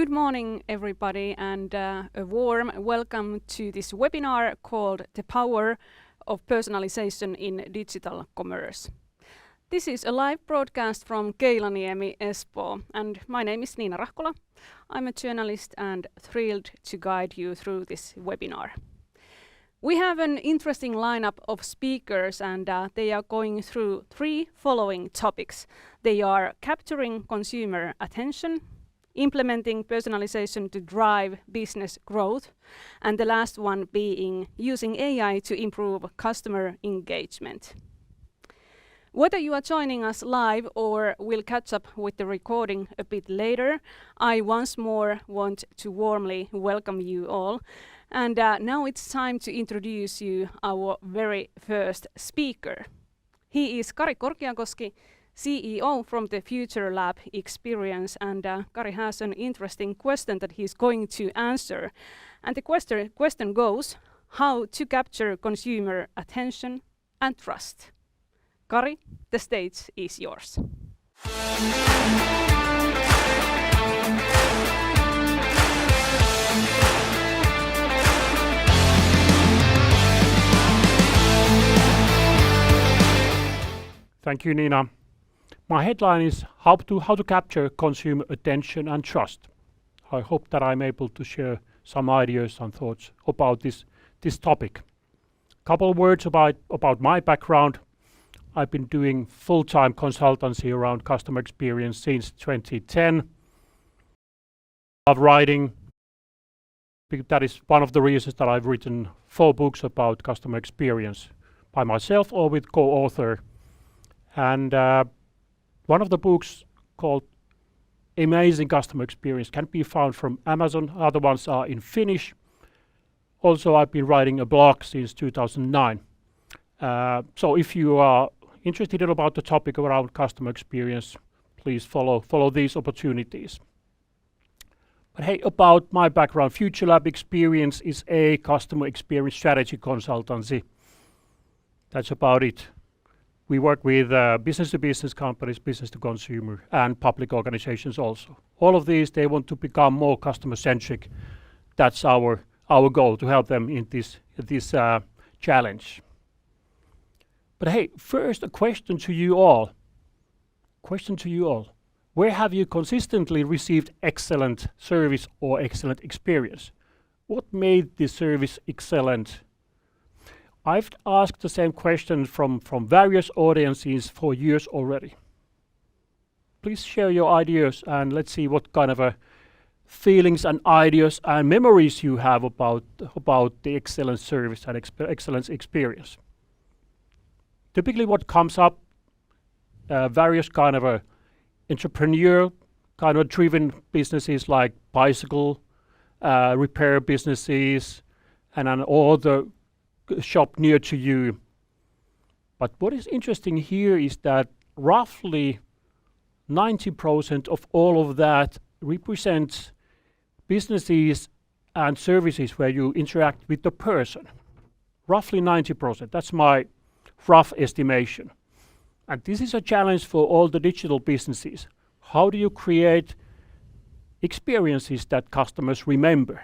Good morning, everybody, and a warm welcome to this webinar called The Power of Personalization in Digital Commerce. This is a live broadcast from Keilaniemi, Espoo, and my name is Niina Rahkola. I'm a journalist and thrilled to guide you through this webinar. We have an interesting lineup of speakers, and they are going through three following topics. They are capturing consumer attention, implementing personalization to drive business growth, and the last one being using AI to improve customer engagement. Whether you are joining us live or will catch up with the recording a bit later, I once more want to warmly welcome you all. And now it's time to introduce you our very first speaker. He is Kari Korkiakoski, CEO from the Future Lab Experience, and Kari has an interesting question that he's going to answer. And the question goes, how to capture consumer attention and trust? Kari, the stage is yours. Thank you, Niina. My headline is how to capture consumer attention and trust. I hope that I'm able to share some ideas and thoughts about this topic. Couple of words about my background. I've been doing full-time consultancy around customer experience since 2010. I love writing. That is one of the reasons that I've written 4 books about customer experience by myself or with co-author. And one of the books called Amazing Customer Experience can be found from Amazon. Other ones are in Finnish. Also, I've been writing a blog since 2009. So if you are interested about the topic around customer experience, please follow these opportunities. But hey, about my background, Future Lab Experience is a customer experience strategy consultancy. That's about it. We work with business-to-business companies, business-to-consumer, and public organizations also. All of these, they want to become more customer-centric. That's our goal, to help them in this challenge. But hey, first a question to you all. Where have you consistently received excellent service or excellent experience? What made this service excellent? I've asked the same question from various audiences for years already. Please share your ideas and let's see what kind of feelings and ideas and memories you have about the excellent service and excellent experience. Typically what comes up, various kind of entrepreneur kind of driven businesses like bicycle repair businesses and all the shop near to you. But what is interesting here is that roughly 90% of all of that represents businesses and services where you interact with the person. Roughly 90%. That's my rough estimation. And this is a challenge for all the digital businesses. How do you create experiences that customers remember?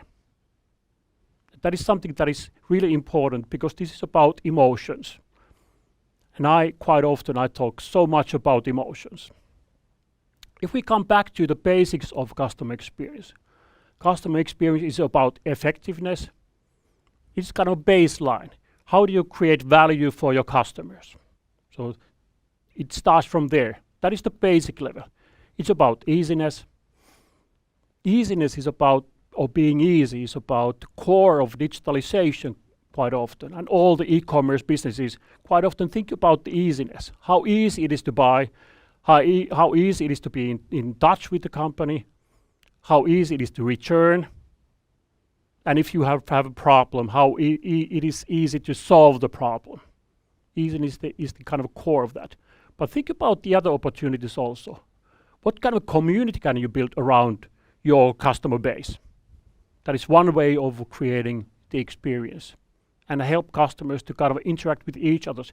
That is something that is really important because this is about emotions. And quite often I talk so much about emotions. If we come back to the basics of customer experience is about effectiveness. It's kind of baseline. How do you create value for your customers? So it starts from there. That is the basic level. It's about easiness. Easiness is about being easy is about the core of digitalization quite often. And all the e-commerce businesses quite often think about the easiness. How easy it is to buy, how easy it is to be in touch with the company, how easy it is to return. And if you have a problem, how it is easy to solve the problem. Easiness is the kind of core of that. But think about the other opportunities also. What kind of community can you build around your customer base? That is one way of creating the experience and help customers to kind of interact with each other.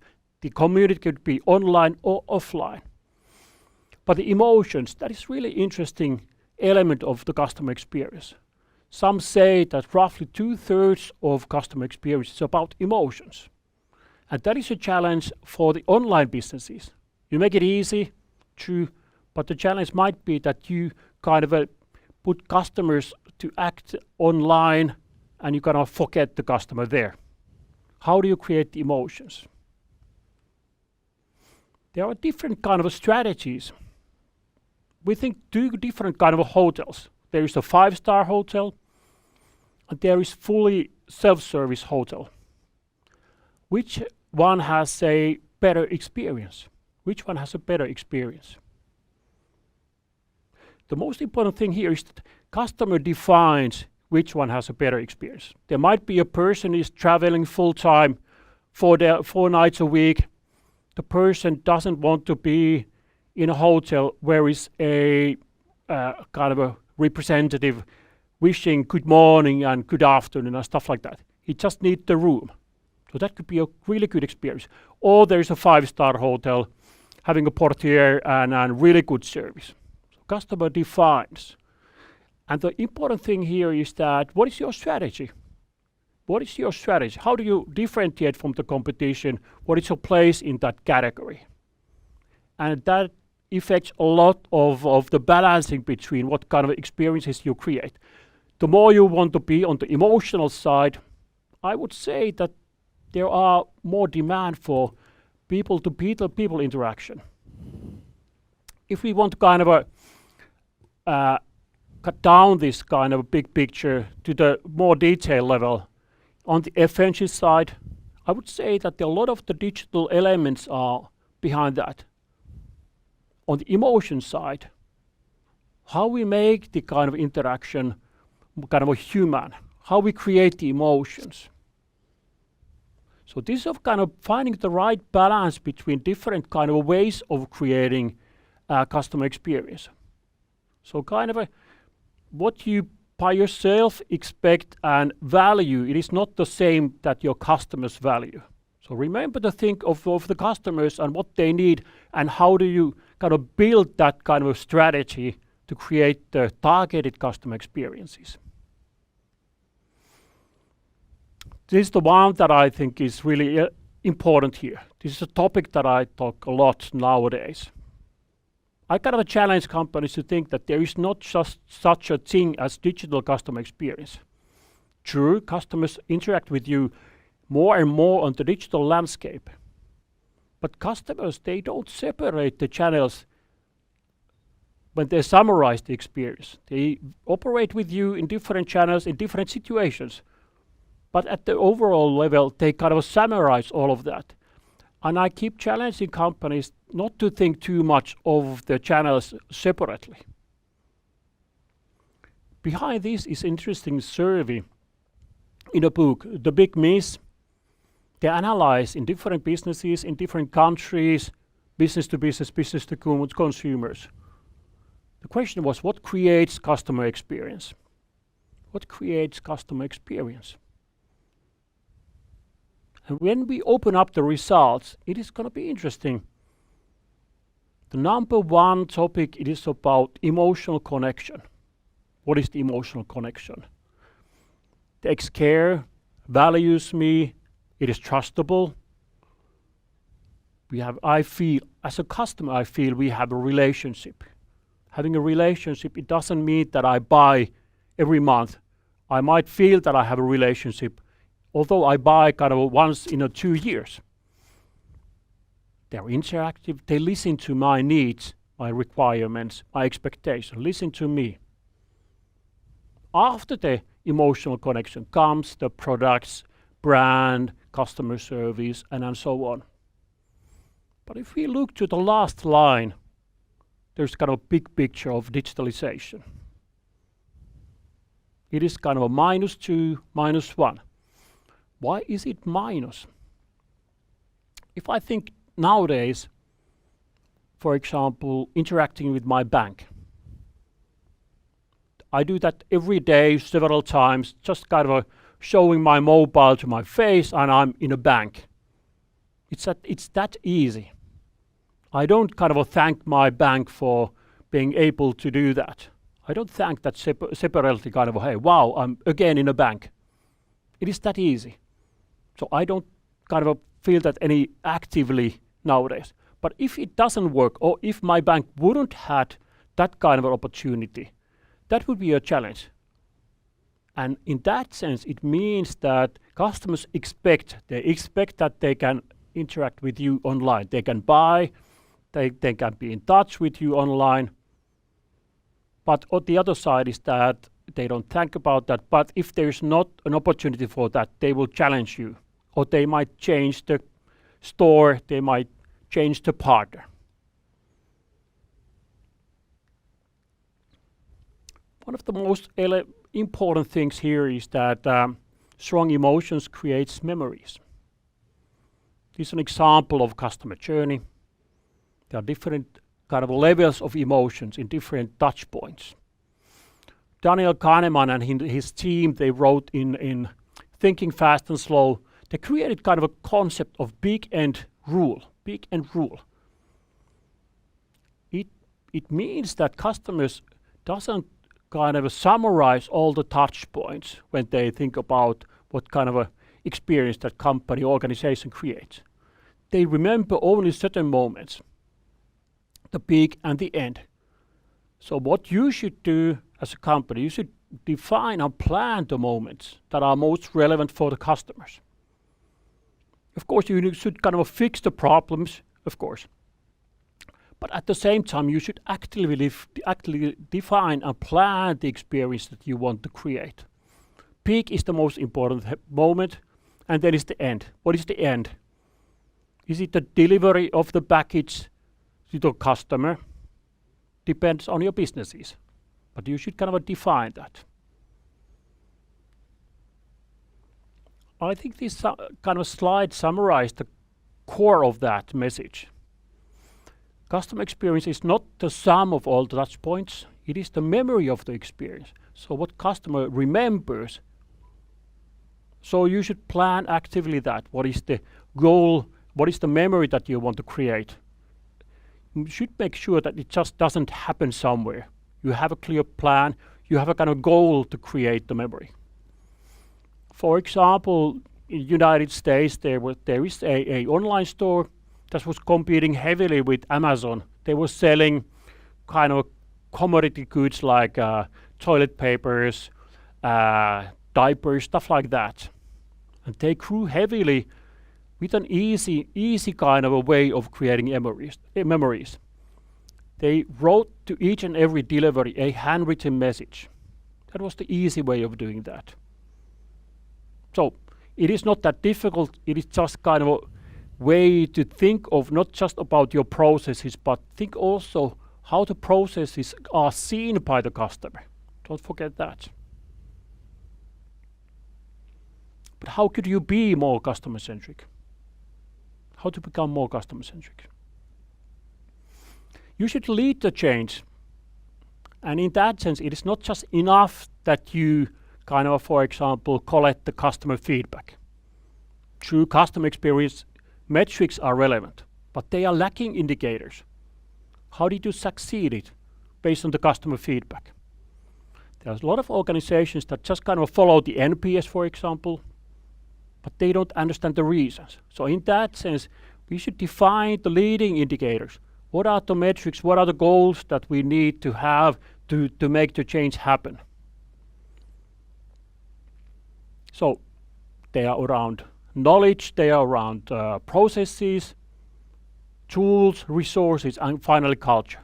The community could be online or offline. But the emotions, that is really interesting element of the customer experience. Some say that roughly 2/3 of customer experience is about emotions. And that is a challenge for the online businesses. You make it easy, true, but the challenge might be that you kind of put customers to act online and you kind of forget the customer there. How do you create the emotions? There are different kind of strategies. We think two different kind of hotels. There is a 5-star hotel and there is fully self-service hotel. Which one has a better experience? Which one has a better experience? The most important thing here is that customer defines which one has a better experience. There might be a person is traveling full time 4 nights a week. The person doesn't want to be in a hotel where is a kind of a representative wishing good morning and good afternoon and stuff like that. He just needs the room. So that could be a really good experience. Or there's a 5-star hotel having a portier and really good service. So customer defines. And the important thing here is that what is your strategy? What is your strategy? How do you differentiate from the competition? What is your place in that category? And that affects a lot of the balancing between what kind of experiences you create. The more you want to be on the emotional side, I would say that there are more demand for people-to-people interaction. If we want to kind of cut down this kind of big picture to the more detailed level, on the efficiency side, I would say that a lot of the digital elements are behind that. On the emotion side, how we make the kind of interaction kind of a human, how we create the emotions. So this is of kind of finding the right balance between different kind of ways of creating customer experience. So kind of what you by yourself expect and value, it is not the same that your customers value. So remember to think of the customers and what they need and how do you kind of build that kind of a strategy to create the targeted customer experiences. This is the one that I think is really important here. This is a topic that I talk a lot nowadays. I kind of challenge companies to think that there is not just such a thing as digital customer experience. True, customers interact with you more and more on the digital landscape. But customers, they don't separate the channels when they summarize the experience. They operate with you in different channels, in different situations. But at the overall level, they kind of summarize all of that. And I keep challenging companies not to think too much of the channels separately. Behind this is interesting survey in a book, The Big Miss. They analyze in different businesses, in different countries, business to business, business to consumers. The question was, what creates customer experience? What creates customer experience? And when we open up the results, it is going to be interesting. The number one topic, it is about emotional connection. What is the emotional connection? Takes care, values me, it is trustable. I feel, as a customer, I feel we have a relationship. Having a relationship, it doesn't mean that I buy every month. I might feel that I have a relationship, although I buy kind of once in 2 years. They're interactive, they listen to my needs, my requirements, my expectations, listen to me. After the emotional connection comes the products, brand, customer service, and so on. But if we look to the last line, there's kind of a big picture of digitalization. It is kind of a -2, -1. Why is it minus? If I think nowadays, for example, interacting with my bank, I do that every day, several times, just kind of showing my mobile to my face and I'm in a bank. It's that easy. I don't kind of thank my bank for being able to do that. I don't think that separately kind of, hey, wow, I'm again in a bank. It is that easy. So I don't kind of feel that any actively nowadays. But if it doesn't work, or if my bank wouldn't had that kind of an opportunity, that would be a challenge. And in that sense, it means that customers expect that they can interact with you online. They can buy, they can be in touch with you online. But on the other side is that they don't think about that. But if there's not an opportunity for that, they will challenge you. Or they might change the store, they might change the partner. One of the most important things here is that strong emotions creates memories. This is an example of customer journey. There are different kind of levels of emotions in different touch points. Daniel Kahneman and his team, they wrote in Thinking Fast and Slow, they created kind of a concept of big end rule. It means that customers doesn't kind of summarize all the touch points when they think about what kind of a experience that company organization creates. They remember only certain moments, the big and the end. So what you should do as a company, you should define and plan the moments that are most relevant for the customers. Of course, you should kind of fix the problems, of course. But at the same time, you should actively define and plan the experience that you want to create. Peak is the most important moment, and then is the end. What is the end? Is it the delivery of the package to the customer? Depends on your businesses, but you should kind of define that. I think this kind of slide summarized the core of that message. Customer experience is not the sum of all the touch points, it is the memory of the experience. So what customer remembers. So you should plan actively that. What is the goal? What is the memory that you want to create? You should make sure that it just doesn't happen somewhere. You have a clear plan, you have a kind of goal to create the memory. For example, in the United States, there is a online store that was competing heavily with Amazon. They were selling kind of commodity goods like toilet papers, diapers, stuff like that. And they grew heavily with an easy kind of a way of creating memories. They wrote to each and every delivery a handwritten message. That was the easy way of doing that. So it is not that difficult, it is just kind of a way to think of not just about your processes, but think also how the processes are seen by the customer. Don't forget that. But how could you be more customer-centric? How to become more customer-centric? You should lead the change. And in that sense, it is not just enough that you kind of, for example, collect the customer feedback. True customer experience metrics are relevant, but they are lacking indicators. How did you succeed it based on the customer feedback? There's a lot of organizations that just kind of follow the NPS, for example, but they don't understand the reasons. So in that sense, we should define the leading indicators. What are the metrics? What are the goals that we need to have to make the change happen? So they are around knowledge, they are around processes, tools, resources, and finally culture.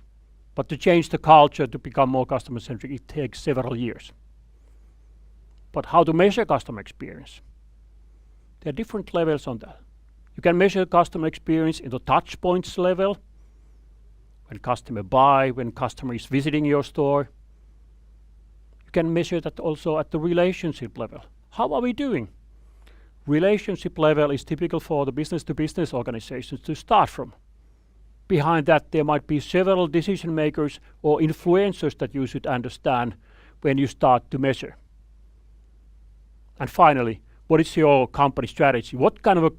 But to change the culture to become more customer-centric, it takes several years. But how to measure customer experience? There are different levels on that. You can measure customer experience in the touch points level, when customer buy, when customer is visiting your store. You can measure that also at the relationship level. How are we doing? Relationship level is typical for the business-to-business organizations to start from. Behind that, there might be several decision makers or influencers that you should understand when you start to measure. And finally, what is your company strategy? What kind of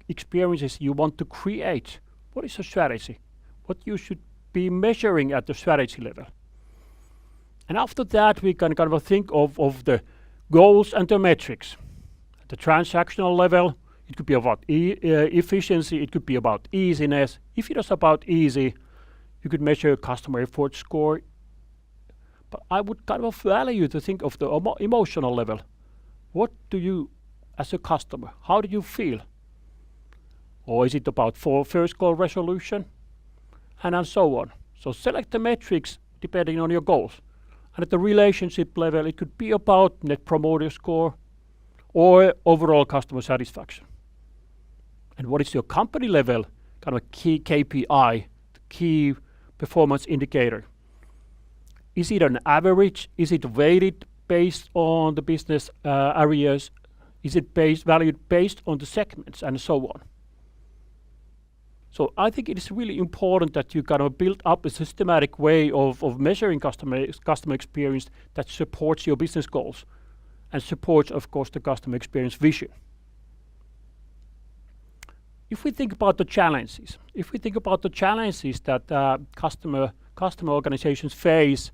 experiences you want to create? What is a strategy? What you should be measuring at the strategy level? And after that, we can kind of think of the goals and the metrics. At the transactional level, it could be about efficiency, it could be about easiness. If it is about easy, you could measure customer effort score. But I would kind of value to think of the emotional level. What do you, as a customer, how do you feel? Or is it about first call resolution? And so on. So select the metrics depending on your goals. And at the relationship level, it could be about net promoter score or overall customer satisfaction. And what is your company level kind of a key KPI, the key performance indicator? Is it an average? Is it weighted based on the business areas? Is it valued based on the segments and so on? So I think it is really important that you kind of build up a systematic way of measuring customer experience that supports your business goals and supports, of course, the customer experience vision. If we think about the challenges, that customer organizations face,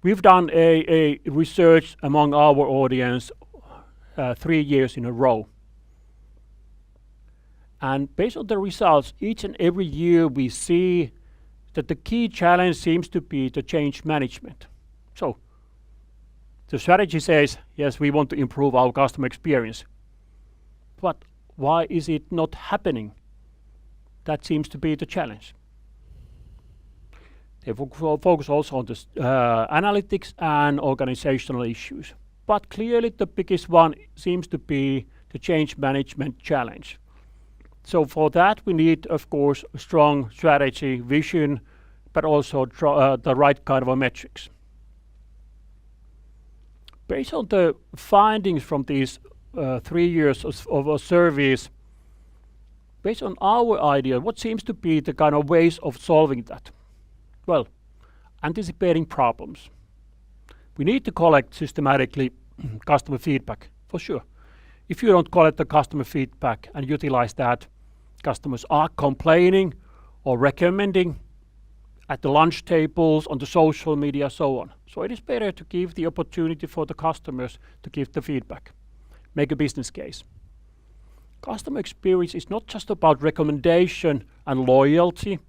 we've done a research among our audience 3 years in a row. And based on the results, each and every year we see that the key challenge seems to be the change management. So the strategy says, yes, we want to improve our customer experience. But why is it not happening? That seems to be the challenge. They focus also on the analytics and organizational issues. But clearly the biggest one seems to be the change management challenge. So for that we need, of course, a strong strategy, vision, but also the right kind of metrics. Based on the findings from these 3 years of surveys, based on our idea, what seems to be the kind of ways of solving that? Well, anticipating problems. We need to collect systematically customer feedback, for sure. If you don't collect the customer feedback and utilize that, customers are complaining or recommending at the lunch tables, on the social media, so on. So it is better to give the opportunity for the customers to give the feedback, make a business case. Customer experience is not just about recommendation and loyalty,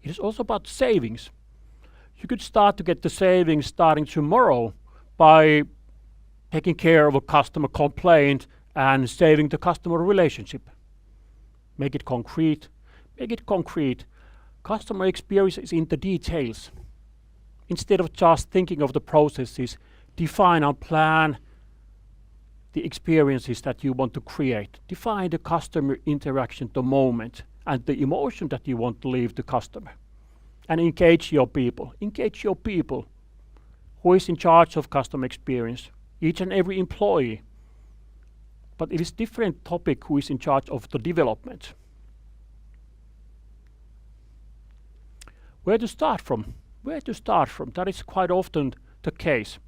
it is also about savings. You could start to get the savings starting tomorrow by taking care of a customer complaint and saving the customer relationship. Make it concrete. Customer experience is in the details. Instead of just thinking of the processes, define and plan the experiences that you want to create. Define the customer interaction, the moment, and the emotion that you want to leave the customer. And engage your people. Engage your people. Who is in charge of customer experience? Each and every employee. But it is different topic who is in charge of the development. Where to start from? That is quite often the case.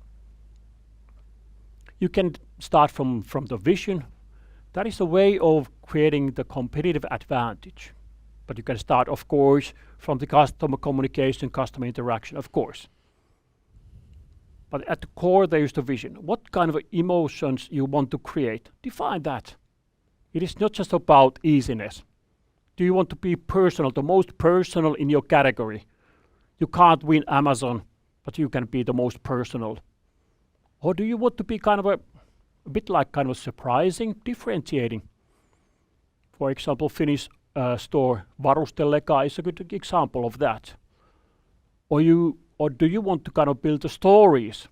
You can start from the vision. That is a way of creating the competitive advantage. But you can start, of course, from the customer communication, customer interaction, of course. But at the core, there is the vision. What kind of emotions you want to create? Define that. It is not just about easiness. Do you want to be personal, the most personal in your category? You can't win Amazon, but you can be the most personal. Or do you want to be kind of a bit like kind of surprising, differentiating? For example, Finnish store Varustelleka is a good example of that. Or do you want to kind of build the stories?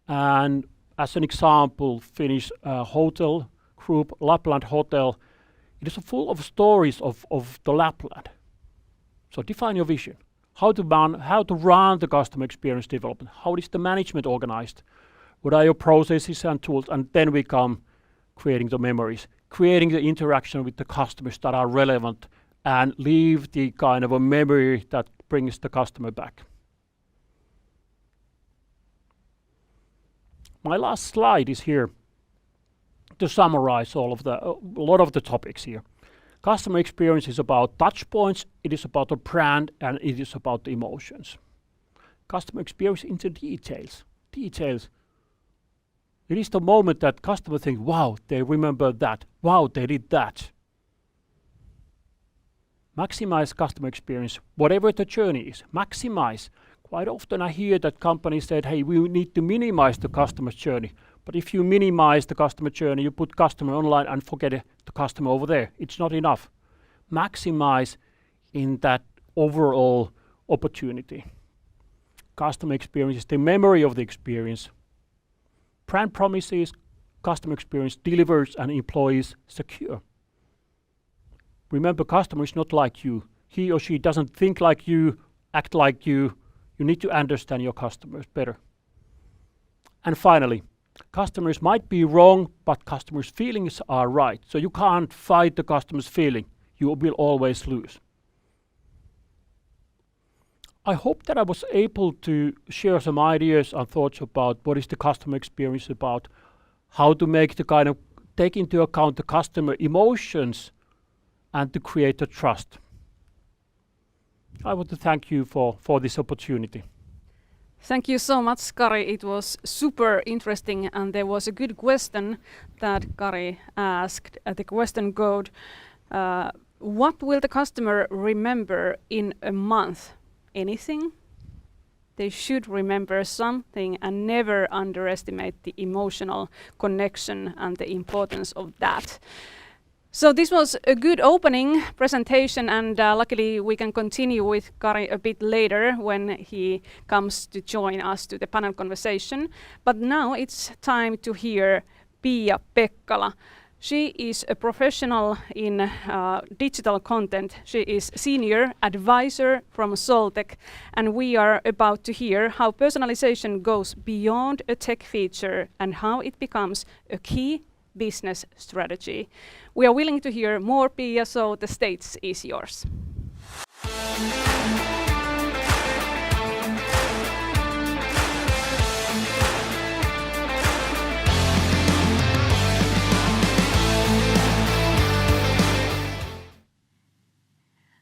And as an example, Finnish hotel group, Lapland Hotel, it is full of stories of the Lapland. So define your vision. How to run the customer experience development. How is the management organized? What are your processes and tools? And then we come creating the memories, creating the interaction with the customers that are relevant, and leave the kind of a memory that brings the customer back. My last slide is here to summarize a lot of the topics here. Customer experience is about touch points, it is about the brand, and it is about the emotions. customer experience into details. Details. It is the moment that customer thinks, wow, they remember that. Wow, they did that. Maximize customer experience, whatever the journey is. Maximize. Quite often I hear that companies said, hey, we need to minimize the customer's journey. But if you minimize the customer journey, you put customer online and forget the customer over there. It's not enough. Maximize in that overall opportunity. Customer experience is the memory of the experience. Brand promises, customer experience delivers, and employees secure. Remember, customer is not like you. He or she doesn't think like you, act like you. You need to understand your customers better. And finally, customers might be wrong, but customers' feelings are right. So you can't fight the customer's feeling. You will always lose. I hope that I was able to share some ideas and thoughts about what is the customer experience about, how to make the kind of take into account the customer emotions and to create the trust. I want to thank you for this opportunity. Thank you so much, Kari. It was super interesting, and there was a good question that Kari asked. The question goes, what will the customer remember in a month? Anything? They should remember something and never underestimate the emotional connection and the importance of that. So this was a good opening presentation, and luckily we can continue with Kari a bit later when he comes to join us to the panel conversation. But now it's time to hear Pia Pekkala. She is a professional in digital content. She is senior advisor from Soltech, and we are about to hear how personalization goes beyond a tech feature and how it becomes a key business strategy. We are willing to hear more, Pia, so the stage is yours.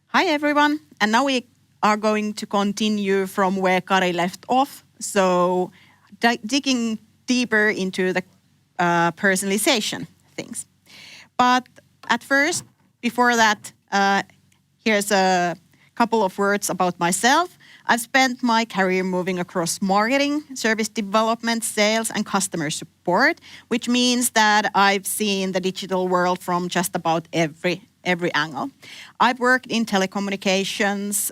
Hi everyone, and now we are going to continue from where Kari left off, so digging deeper into the personalization things. But at first, before that, here's a couple of words about myself. I've spent my career moving across marketing, service development, sales, and customer support, which means that I've seen the digital world from just about every angle. I've worked in telecommunications,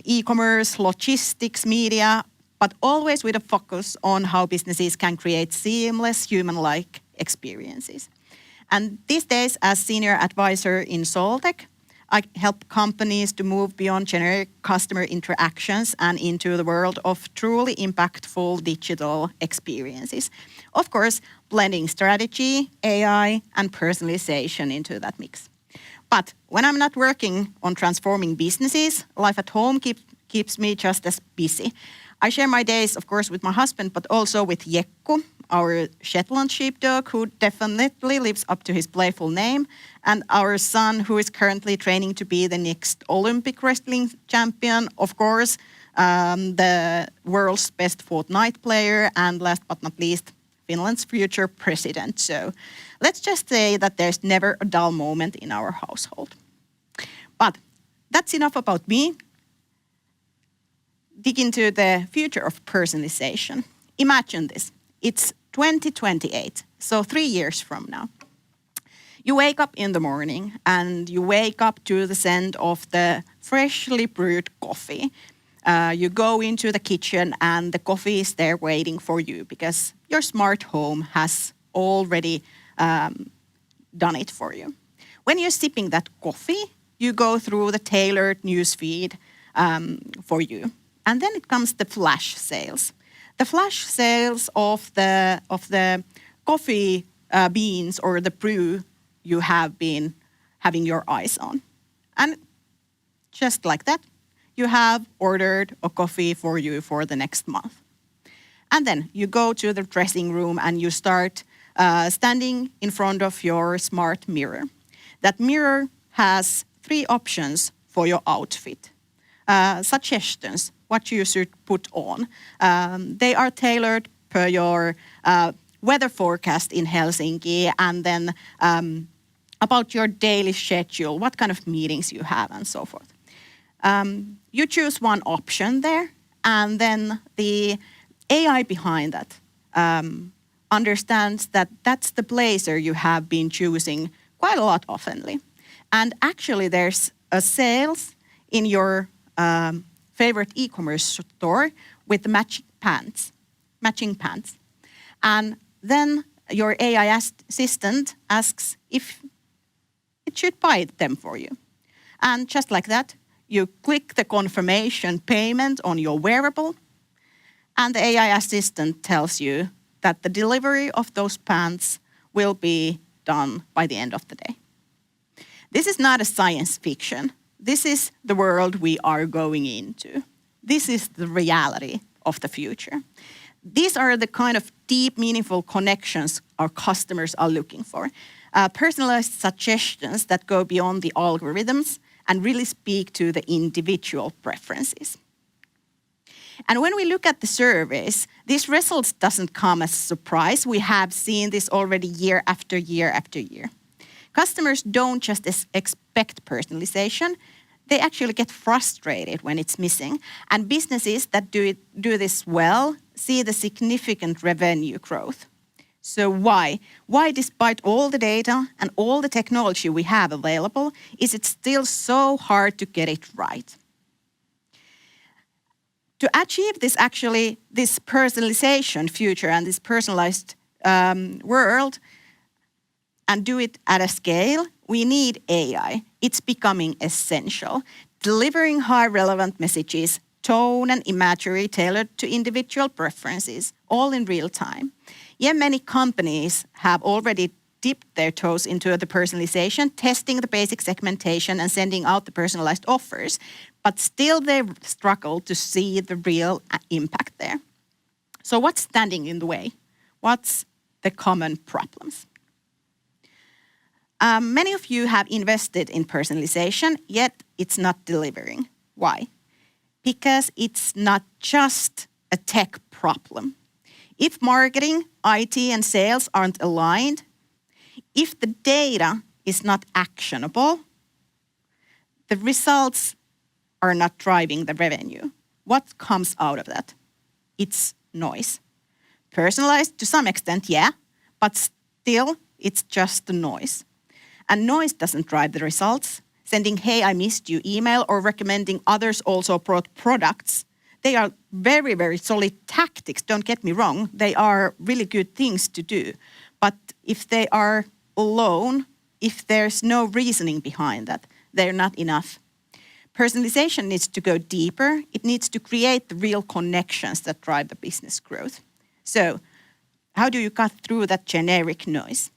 e-commerce, logistics, media, but always with a focus on how businesses can create seamless, human-like experiences. And these days, as senior advisor in Soltech, I help companies to move beyond generic customer interactions and into the world of truly impactful digital experiences. Of course, blending strategy, AI, and personalization into that mix. But when I'm not working on transforming businesses, life at home keeps me just as busy. I share my days, of course, with my husband, but also with Jekku, our Shetland sheepdog, who definitely lives up to his playful name, and our son, who is currently training to be the next Olympic wrestling champion, of course, the world's best Fortnite player, and last but not least, Finland's future president. So let's just say that there's never a dull moment in our household. But that's enough about me. Dig into the future of personalization. Imagine this. It's 2028, so 3 years from now. You wake up in the morning and you wake up to the scent of the freshly brewed coffee. You go into the kitchen and the coffee is there waiting for you because your smart home has already done it for you. When you're sipping that coffee, you go through the tailored newsfeed for you. And then it comes the flash sales. The flash sales of the coffee beans or the brew you have been having your eyes on. And just like that, you have ordered a coffee for you for the next month. And then you go to the dressing room and you start standing in front of your smart mirror. That mirror has 3 options for your outfit. Suggestions. what you should put on. They are tailored per your weather forecast in Helsinki, and then about your daily schedule, what kind of meetings you have, and so forth. You choose one option there, and then the AI behind that understands that that's the blazer you have been choosing quite a lot oftenly. And actually there's a sales in your favorite e-commerce store with the matching pants. And then your AI assistant asks if it should buy them for you. And just like that, you click the confirmation payment on your wearable, and the AI assistant tells you that the delivery of those pants will be done by the end of the day. This is not a science fiction. This is the world we are going into. This is the reality of the future. These are the kind of deep, meaningful connections our customers are looking for. Personalized suggestions that go beyond the algorithms and really speak to the individual preferences. And when we look at the surveys, these results doesn't come as a surprise. We have seen this already year after year after year. Customers don't just expect personalization, they actually get frustrated when it's missing. And businesses that do this well see the significant revenue growth. So why? Why, despite all the data and all the technology we have available, is it still so hard to get it right? To achieve this personalization future and this personalized world and do it at a scale, we need AI. It's becoming essential. Delivering high relevant messages, tone and imagery tailored to individual preferences, all in real time. Yeah, many companies have already dipped their toes into the personalization, testing the basic segmentation and sending out the personalized offers, but still they struggle to see the real impact there. So what's standing in the way? What's the common problems? Many of you have invested in personalization, yet it's not delivering. Why? Because it's not just a tech problem. If marketing, IT, and sales aren't aligned, if the data is not actionable, the results are not driving the revenue. What comes out of that? It's noise. Personalized to some extent, yeah, but still it's just the noise. And noise doesn't drive the results. Sending, hey, I missed you email or recommending others also brought products. They are very, very solid tactics, don't get me wrong. They are really good things to do. But if they are alone, if there's no reasoning behind that, they're not enough. Personalization needs to go deeper. It needs to create the real connections that drive the business growth. So how do you cut through that generic noise?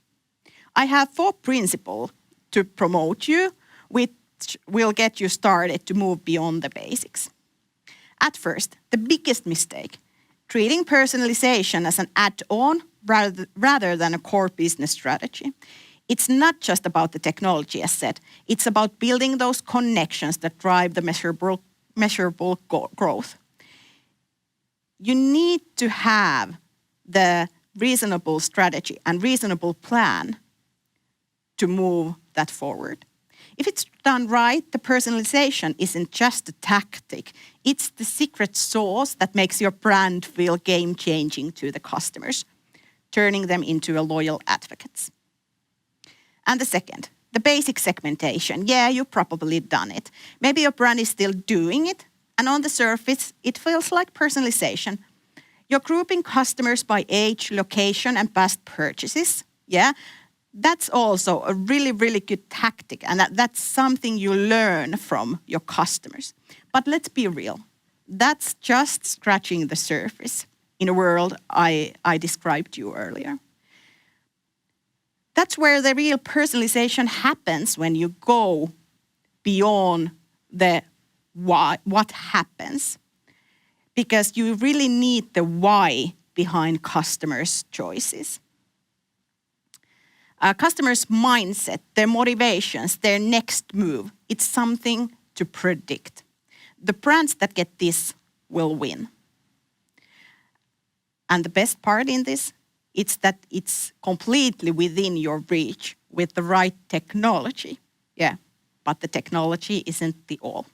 I have 4 principles to promote you, which will get you started to move beyond the basics. At first, the biggest mistake, treating personalization as an add-on rather than a core business strategy. It's not just about the technology, as said. It's about building those connections that drive the measurable growth. You need to have the reasonable strategy and reasonable plan to move that forward. If it's done right, the personalization isn't just a tactic. It's the secret sauce that makes your brand feel game-changing to the customers, turning them into a loyal advocates. And the second, the basic segmentation. Yeah, you've probably done it. Maybe your brand is still doing it, and on the surface, it feels like personalization. You're grouping customers by age, location, and past purchases. Yeah, that's also a really, really good tactic, and that's something you learn from your customers. But let's be real. That's just scratching the surface in a world I described to you earlier. That's where the real personalization happens, when you go beyond the what happens. Because you really need the why behind customers' choices. Customers' mindset, their motivations, their next move, it's something to predict. The brands that get this will win. And the best part in this, it's that it's completely within your reach with the right technology. Yeah, but the technology isn't the all.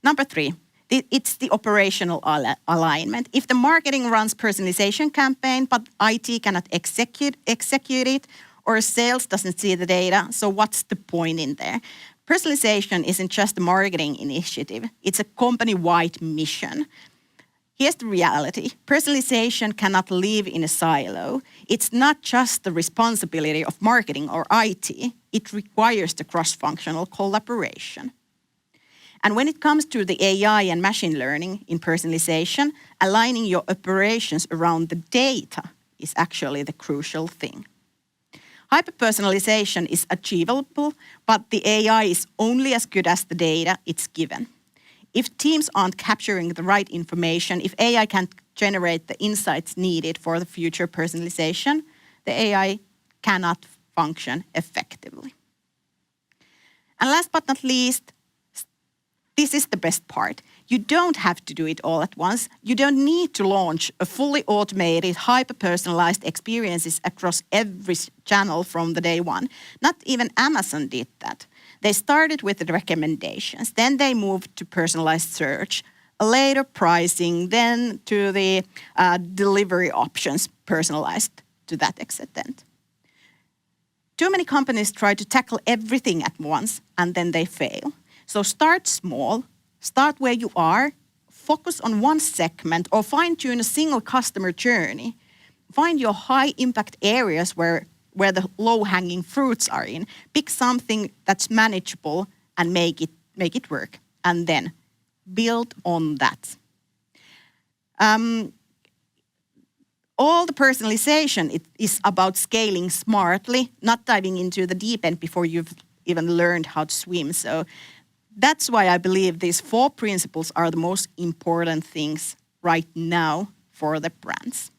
Number 3, it's the operational alignment. If the marketing runs personalization campaign, but IT cannot execute it, or sales doesn't see the data, so what's the point in there? Personalization isn't just a marketing initiative, it's a company-wide mission. Here's the reality. Personalization cannot live in a silo. It's not just the responsibility of marketing or IT. It requires the cross-functional collaboration. And when it comes to the AI and machine learning in personalization, aligning your operations around the data is actually the crucial thing. Hyper-personalization is achievable, but the AI is only as good as the data it's given. If teams aren't capturing the right information, if AI can't generate the insights needed for the future personalization, the AI cannot function effectively. And last but not least, this is the best part. You don't have to do it all at once. You don't need to launch a fully automated, hyper-personalized experiences across every channel from the day one. Not even Amazon did that. They started with the recommendations, then they moved to personalized search, later pricing, then to the delivery options personalized to that extent. Too many companies try to tackle everything at once and then they fail. So start small, start where you are, focus on one segment or fine-tune a single customer journey. Find your high-impact areas where the low-hanging fruits are in. Pick something that's manageable and make it work. And then build on that. All the personalization is about scaling smartly, not diving into the deep end before you've even learned how to swim. So that's why I believe these 4 principles are the most important things right now for the brands.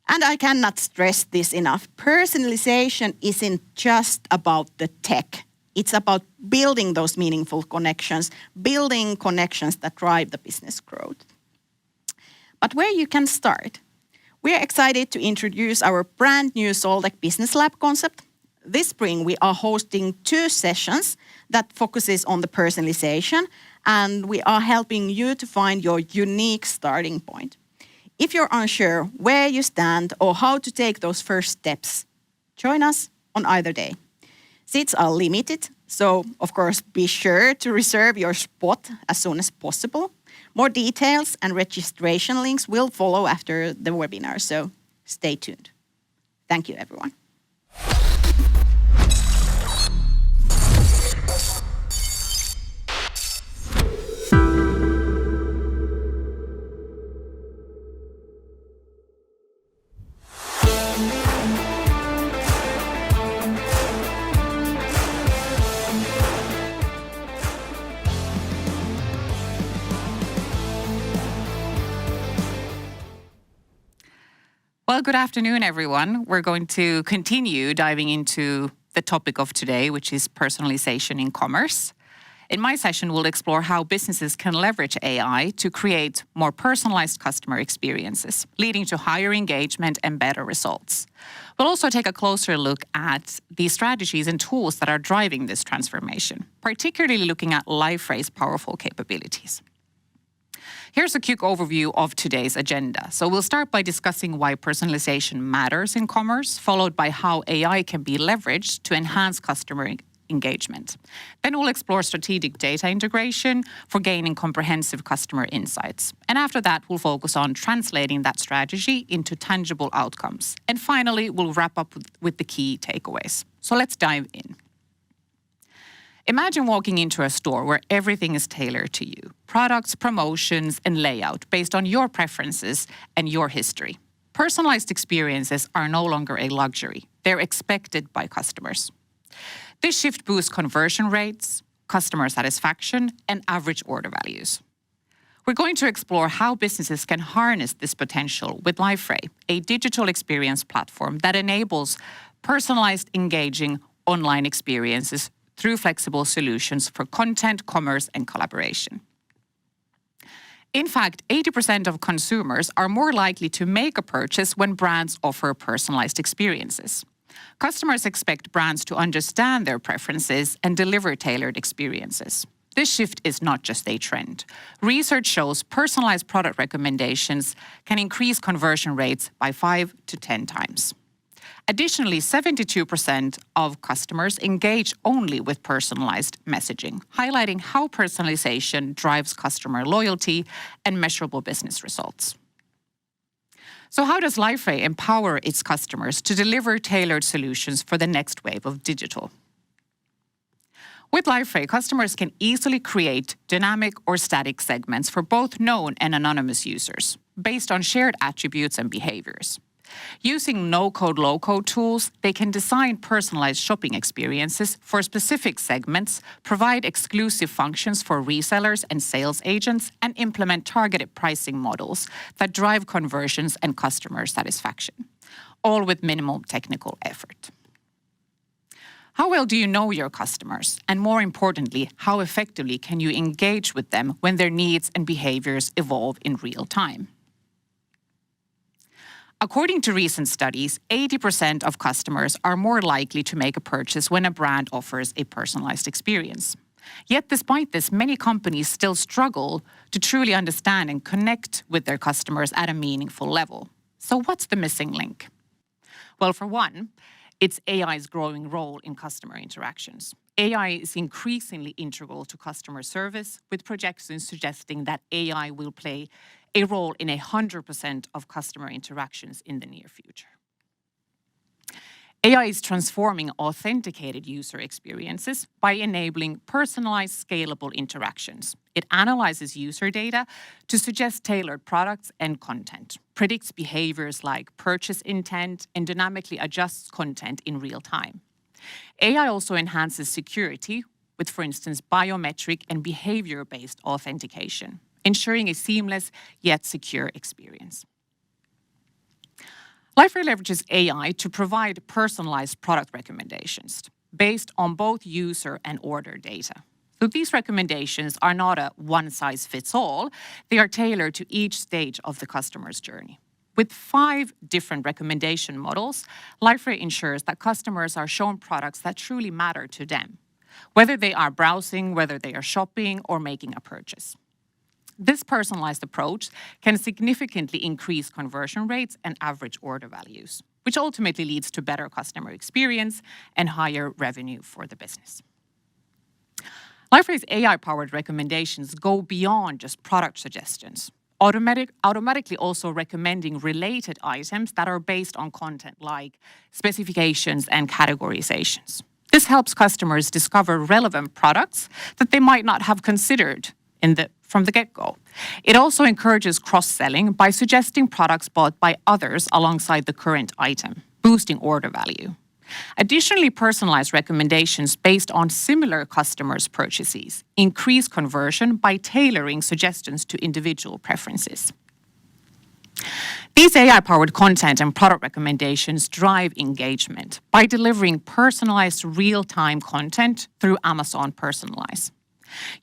And I cannot stress this enough. Personalization isn't just about the tech. It's about building those meaningful connections, building connections that drive the business growth. But where you can start? We're excited to introduce our brand new Soltech Business Lab concept. This spring, we are hosting 2 sessions that focuses on the personalization, and we are helping you to find your unique starting point. If you're unsure where you stand or how to take those first steps, join us on either day. Seats are limited, so of course be sure to reserve your spot as soon as possible. More details and registration links will follow after the webinar, so stay tuned. Thank you, everyone. Well, good afternoon, everyone. We're going to continue diving into the topic of today, which is personalization in commerce. In my session, we'll explore how businesses can leverage AI to create more personalized customer experiences, leading to higher engagement and better results. We'll also take a closer look at the strategies and tools that are driving this transformation, particularly looking at LiveRay's powerful capabilities. Here's a quick overview of today's agenda. So we'll start by discussing why personalization matters in commerce, followed by how AI can be leveraged to enhance customer engagement. Then we'll explore strategic data integration for gaining comprehensive customer insights. And after that, we'll focus on translating that strategy into tangible outcomes. And finally, we'll wrap up with the key takeaways. So let's dive in. Imagine walking into a store where everything is tailored to you. Products, promotions, and layout based on your preferences and your history. Personalized experiences are no longer a luxury. They're expected by customers. This shift boosts conversion rates, customer satisfaction, and average order values. We're going to explore how businesses can harness this potential with LiveRay, a digital experience platform that enables personalized, engaging online experiences through flexible solutions for content, commerce, and collaboration. In fact, 80% of consumers are more likely to make a purchase when brands offer personalized experiences. Customers expect brands to understand their preferences and deliver tailored experiences. This shift is not just a trend. Research shows personalized product recommendations can increase conversion rates by 5 to 10 times. Additionally, 72% of customers engage only with personalized messaging, highlighting how personalization drives customer loyalty and measurable business results. So how does Liferay empower its customers to deliver tailored solutions for the next wave of digital? With Liferay, customers can easily create dynamic or static segments for both known and anonymous users based on shared attributes and behaviors. Using no-code, low-code tools, they can design personalized shopping experiences for specific segments, provide exclusive functions for resellers and sales agents, and implement targeted pricing models that drive conversions and customer satisfaction, all with minimal technical effort. How well do you know your customers? And more importantly, how effectively can you engage with them when their needs and behaviors evolve in real time? According to recent studies, 80% of customers are more likely to make a purchase when a brand offers a personalized experience. Yet despite this, many companies still struggle to truly understand and connect with their customers at a meaningful level. So what's the missing link? Well, for one, it's AI's growing role in customer interactions. AI is increasingly integral to customer service, with projections suggesting that AI will play a role in 100% of customer interactions in the near future. AI is transforming authenticated user experiences by enabling personalized, scalable interactions. It analyzes user data to suggest tailored products and content, predicts behaviors like purchase intent, and dynamically adjusts content in real time. AI also enhances security with, for instance, biometric and behavior-based authentication, ensuring a seamless yet secure experience. Liferay leverages AI to provide personalized product recommendations based on both user and order data. So these recommendations are not a one-size-fits-all. They are tailored to each stage of the customer's journey. With 5 different recommendation models, Liferay ensures that customers are shown products that truly matter to them, whether they are browsing, whether they are shopping, or making a purchase. This personalized approach can significantly increase conversion rates and average order values, which ultimately leads to better customer experience and higher revenue for the business. Liferay's AI-powered recommendations go beyond just product suggestions, automatically also recommending related items that are based on content like specifications and categorizations. This helps customers discover relevant products that they might not have considered from the get-go. It also encourages cross-selling by suggesting products bought by others alongside the current item, boosting order value. Additionally, personalized recommendations based on similar customers' purchases increase conversion by tailoring suggestions to individual preferences. These AI-powered content and product recommendations drive engagement by delivering personalized real-time content through Amazon Personalize.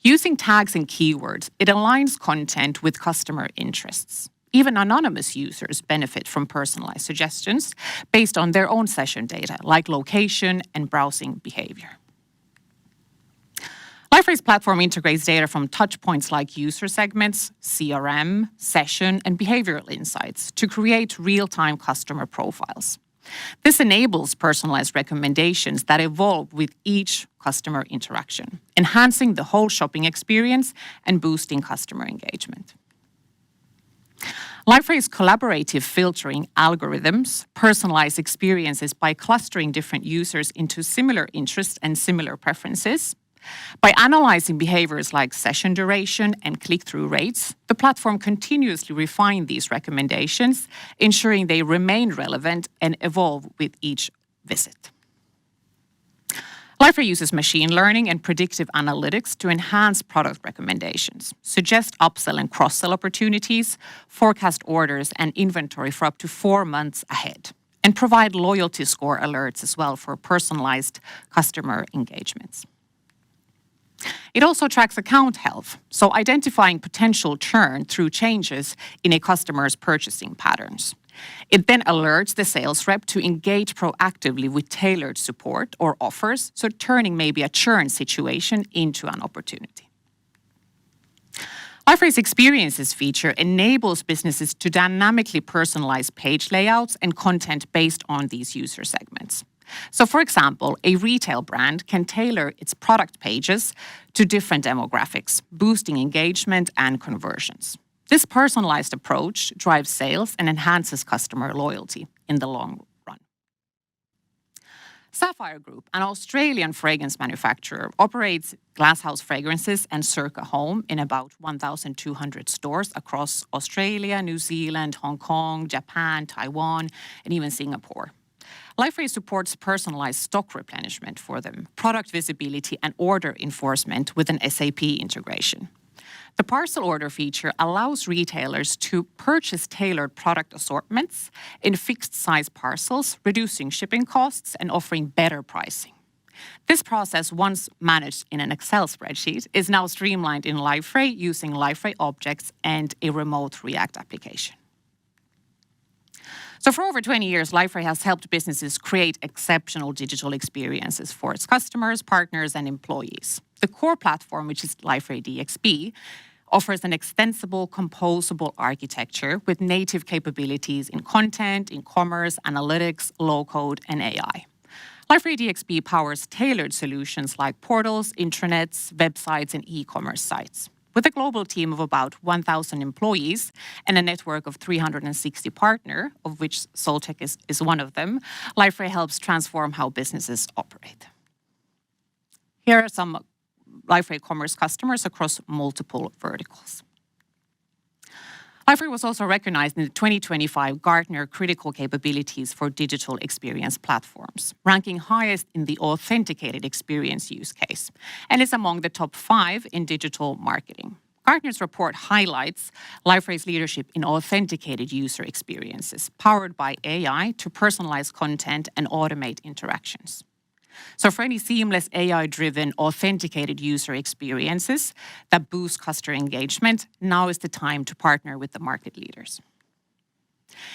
Using tags and keywords, it aligns content with customer interests. Even anonymous users benefit from personalized suggestions based on their own session data, like location and browsing behavior. Liferay's platform integrates data from touchpoints like user segments, CRM, session, and behavioral insights to create real-time customer profiles. This enables personalized recommendations that evolve with each customer interaction, enhancing the whole shopping experience and boosting customer engagement. Liferay's collaborative filtering algorithms personalize experiences by clustering different users into similar interests and similar preferences. By analyzing behaviors like session duration and click-through rates, the platform continuously refines these recommendations, ensuring they remain relevant and evolve with each visit. Liferay uses machine learning and predictive analytics to enhance product recommendations, suggest upsell and cross-sell opportunities, forecast orders and inventory for up to 4 months ahead, and provide loyalty score alerts as well for personalized customer engagements. It also tracks account health, so identifying potential churn through changes in a customer's purchasing patterns. It then alerts the sales rep to engage proactively with tailored support or offers, so turning maybe a churn situation into an opportunity. Liferace Experiences feature enables businesses to dynamically personalize page layouts and content based on these user segments. So, for example, a retail brand can tailor its product pages to different demographics, boosting engagement and conversions. This personalized approach drives sales and enhances customer loyalty in the long run. Sapphire Group, an Australian fragrance manufacturer, operates Glasshouse Fragrances and Circa Home in about 1,200 stores across Australia, New Zealand, Hong Kong, Japan, Taiwan, and even Singapore. Liferace supports personalized stock replenishment for them, product visibility, and order enforcement with an SAP integration. The parcel order feature allows retailers to purchase tailored product assortments in fixed-size parcels, reducing shipping costs and offering better pricing. This process, once managed in an Excel spreadsheet, is now streamlined in Liferace using Liferace objects and a remote React application. So for over 20 years, Liferace has helped businesses create exceptional digital experiences for its customers, partners, and employees. The core platform, which is Liferace DXP, offers an extensible, composable architecture with native capabilities in content, in commerce, analytics, low-code, and AI. Liferace DXP powers tailored solutions like portals, intranets, websites, and e-commerce sites. With a global team of about 1,000 employees and a network of 360 partners, of which Soltech is one of them, Liferace helps transform how businesses operate. Here are some Liferace commerce customers across multiple verticals. Liferace was also recognized in the 2025 Gartner Critical Capabilities for Digital Experience Platforms, ranking highest in the authenticated experience use case, and is among the top 5 in digital marketing. Gartner's report highlights Liferace's leadership in authenticated user experiences, powered by AI to personalize content and automate interactions. So for any seamless AI-driven authenticated user experiences that boost customer engagement, now is the time to partner with the market leaders.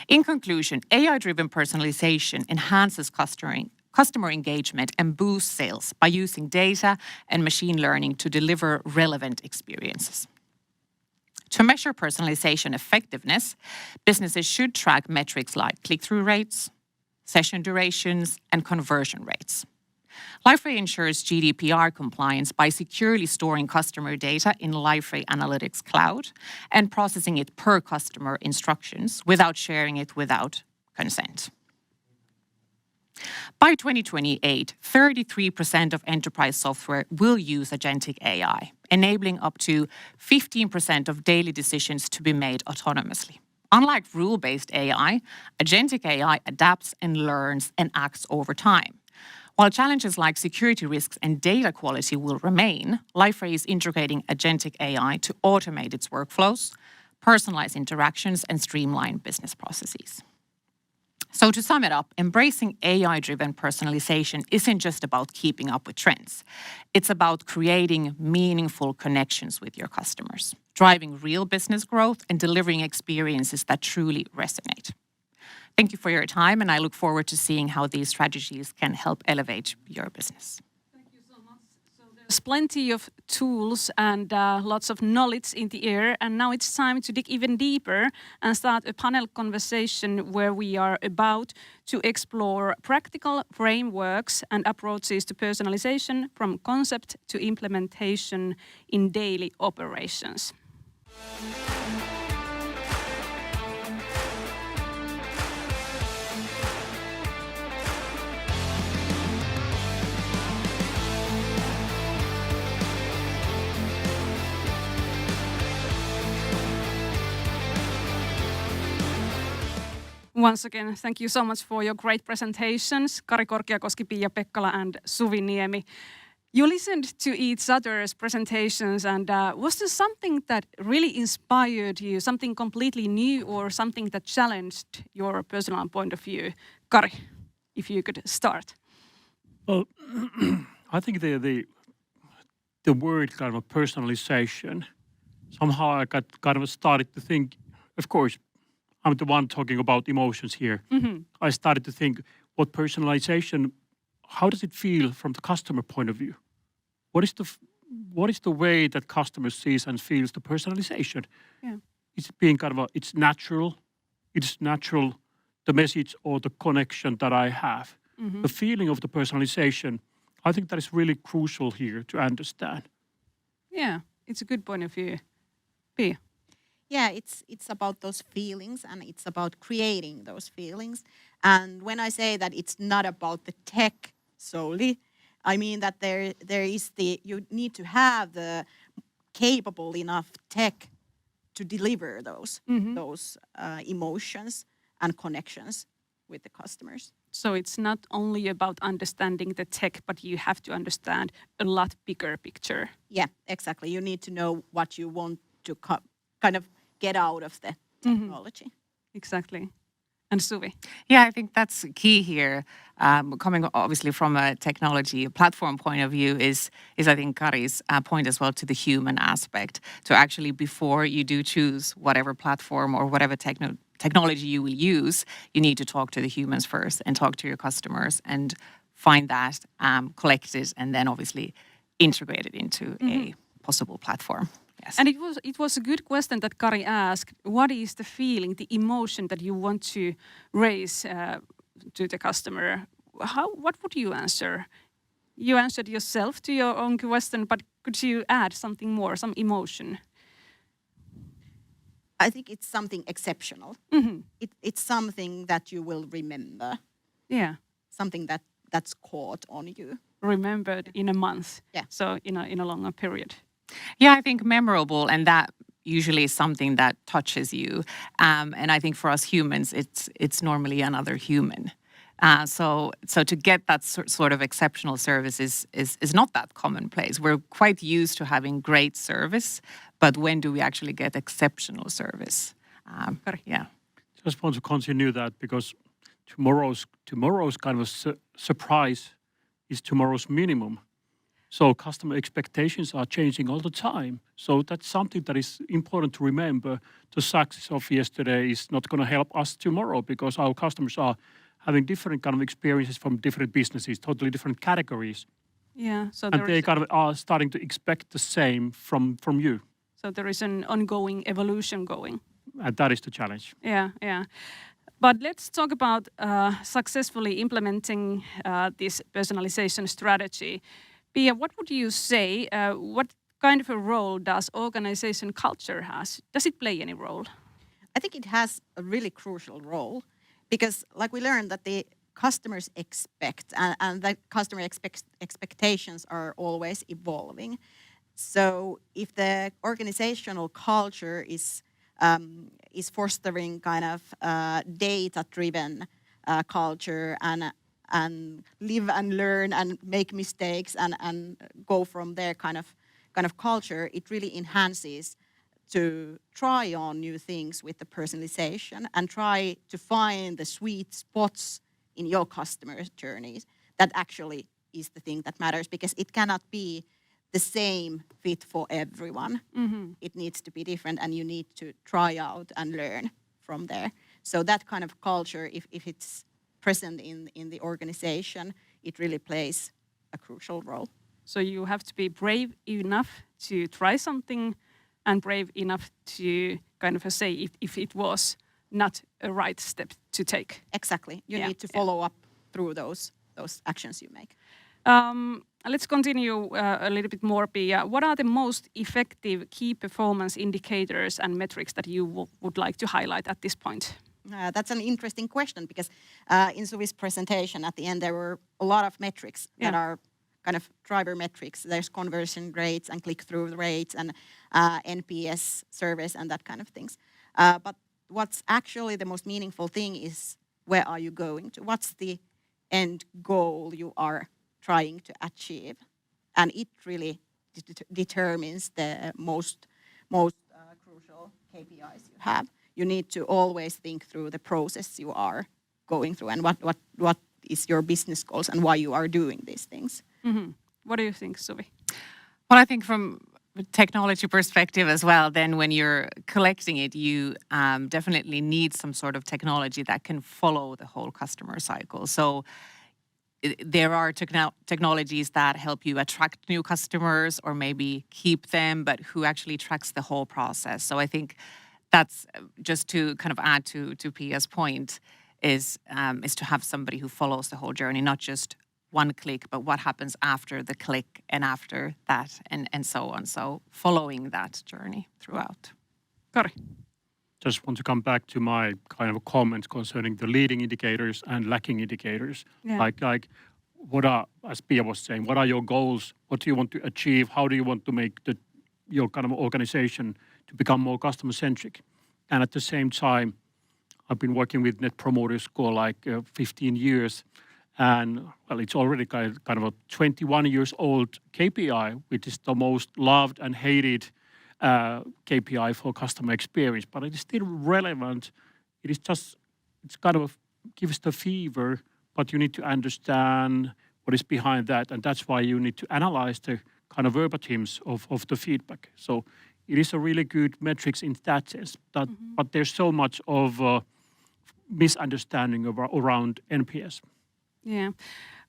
In conclusion, AI-driven personalization enhances customer engagement and boosts sales by using data and machine learning to deliver relevant experiences. To measure personalization effectiveness, businesses should track metrics like click-through rates, session durations, and conversion rates. Liferace ensures GDPR compliance by securely storing customer data in Liferace Analytics Cloud and processing it per customer instructions without sharing it without consent. By 2028, 33% of enterprise software will use agentic AI, enabling up to 15% of daily decisions to be made autonomously. Unlike rule-based AI, agentic AI adapts and learns and acts over time. While challenges like security risks and data quality will remain, Liferace is integrating agentic AI to automate its workflows, personalize interactions, and streamline business processes. So to sum it up, embracing AI-driven personalization isn't just about keeping up with trends. It's about creating meaningful connections with your customers, driving real business growth, and delivering experiences that truly resonate. Thank you for your time, and I look forward to seeing how these strategies can help elevate your business. Thank you so much. So there's plenty of tools and lots of knowledge in the air, and now it's time to dig even deeper and start a panel conversation where we are about to explore practical frameworks and approaches to personalization from concept to implementation in daily operations. Once again, thank you so much for your great presentations, Kari Korkiakoski, Pia Pekkala, and Suvi Niemi. You listened to each other's presentations, and was there something that really inspired you, something completely new or something that challenged your personal point of view? Kari, if you could start. Well, I think the the word kind of personalization, somehow I got kind of started to think, of course, I'm the one talking about emotions here. I started to think what personalization, how does it feel from the customer point of view? What is the way that customer sees and feels the personalization? Yeah. It's being kind of it's natural, the message or the connection that I have. The feeling of the personalization, I think that is really crucial here to understand. Yeah, it's a good point of view. Pia. Yeah, it's about those feelings and it's about creating those feelings. And when I say that it's not about the tech solely, I mean that there is you need to have the capable enough tech to deliver those emotions and connections with the customers. So it's not only about understanding the tech, but you have to understand a lot bigger picture. Yeah, exactly. You need to know what you want to kind of get out of the technology. Exactly. And Suvi? Yeah, I think that's key here. Coming obviously from a technology platform point of view is I think Kari's point as well to the human aspect. To actually, before you do choose whatever platform or whatever technology you will use, you need to talk to the humans first and talk to your customers and find that, collect it, and then obviously integrate it into a possible platform. Yes. And it was a good question that Kari asked. What is the feeling, the emotion that you want to raise to the customer? What would you answer? You answered yourself to your own question, but could you add something more, some emotion? I think it's something exceptional. It's something that you will remember. Yeah. Something that's caught on you. Remembered in a month. Yeah. So in a longer period. Yeah, I think memorable, and that usually is something that touches you. And I think for us humans, it's normally another human. So to get that sort of exceptional service is not that commonplace. We're quite used to having great service, but when do we actually get exceptional service? Yeah. Just want to continue that because tomorrow's kind of surprise is tomorrow's minimum. So customer expectations are changing all the time. So that's something that is important to remember. The success of yesterday is not going to help us tomorrow because our customers are having different kind of experiences from different businesses, totally different categories. Yeah. So and they kind of are starting to expect the same from you. So there is an ongoing evolution going. And that is the challenge. Yeah. But let's talk about successfully implementing this personalization strategy. Pia, what would you say? What kind of a role does organization culture has? Does it play any role? I think it has a really crucial role because, like we learned, that the customers expect and the customer expectations are always evolving. So if the organizational culture is fostering kind of data-driven culture and live and learn and make mistakes and go from there kind of culture, it really enhances to try on new things with the personalization and try to find the sweet spots in your customer journeys. That actually is the thing that matters because it cannot be the same fit for everyone. It needs to be different and you need to try out and learn from there. So that kind of culture, if it's present in the organization, it really plays a crucial role. So you have to be brave enough to try something and brave enough to kind of say if it was not a right step to take. Exactly. You need to follow up through those actions you make. Let's continue a little bit more, Pia. What are the most effective key performance indicators and metrics that you would like to highlight at this point? That's an interesting question because in Suvi's presentation at the end, there were a lot of metrics that are kind of driver metrics. There's conversion rates and click-through rates and NPS surveys and that kind of things. But what's actually the most meaningful thing is where are you going to? What's the end goal you are trying to achieve? And it really determines the most crucial KPIs you have. You need to always think through the process you are going through and what is your business goals and why you are doing these things. What do you think, Suvi? Well, I think from a technology perspective as well, then when you're collecting it, you definitely need some sort of technology that can follow the whole customer cycle. So there are technologies that help you attract new customers or maybe keep them, but who actually tracks the whole process. So I think that's just to kind of add to Pia's point is to have somebody who follows the whole journey, not just one click, but what happens after the click and after that and so on. So following that journey throughout. Kari. Just want to come back to my kind of comments concerning the leading indicators and lacking indicators. Yeah. Like what are, as Pia was saying, what are your goals? What do you want to achieve? How do you want to make your kind of organization to become more customer centric? And at the same time, I've been working with Net Promoter Score like 15 years. And well, it's already kind of a 21 years old KPI, which is the most loved and hated KPI for customer experience, but it is still relevant. It is just, it's kind of gives the fever, but you need to understand what is behind that. And that's why you need to analyze the kind of verbatims of the feedback. So it is a really good metrics in that sense, but there's so much of misunderstanding around NPS. Yeah.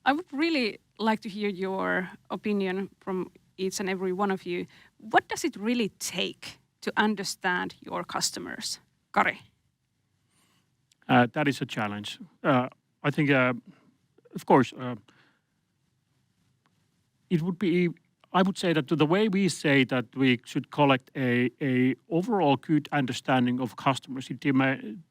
I would really like to hear your opinion from each and every one of you. What does it really take to understand your customers? Kari. That is a challenge. I think, of course, it would be, I would say that the way we say that we should collect a overall good understanding of customers, it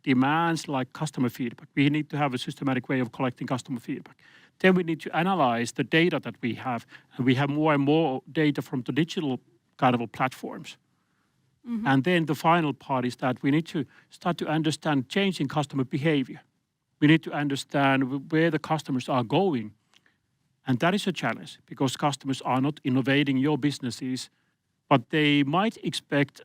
demands like customer feedback. We need to have a systematic way of collecting customer feedback. Then we need to analyze the data that we have, and we have more and more data from the digital kind of platforms. And then the final part is that we need to start to understand changing customer behavior. We need to understand where the customers are going. And that is a challenge because customers are not innovating your businesses, but they might expect,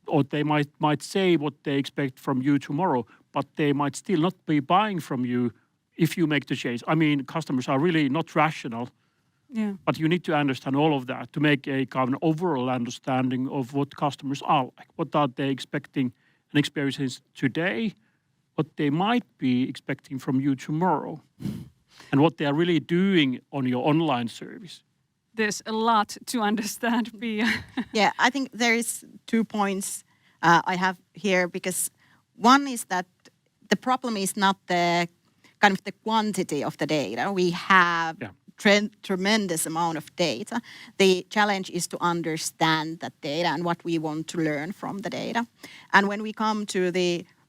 or they might say what they expect from you tomorrow, but they might still not be buying from you if you make the change. I mean, customers are really not rational, but you need to understand all of that to make a kind of overall understanding of what customers are like. What are they expecting and experiencing today, what they might be expecting from you tomorrow, and what they are really doing on your online service. There's a lot to understand, Pia. Yeah, I think there is 2 points I have here, because one is that the problem is not the kind of the quantity of the data. We have tremendous amount of data. The challenge is to understand that data and what we want to learn from the data. And when we come to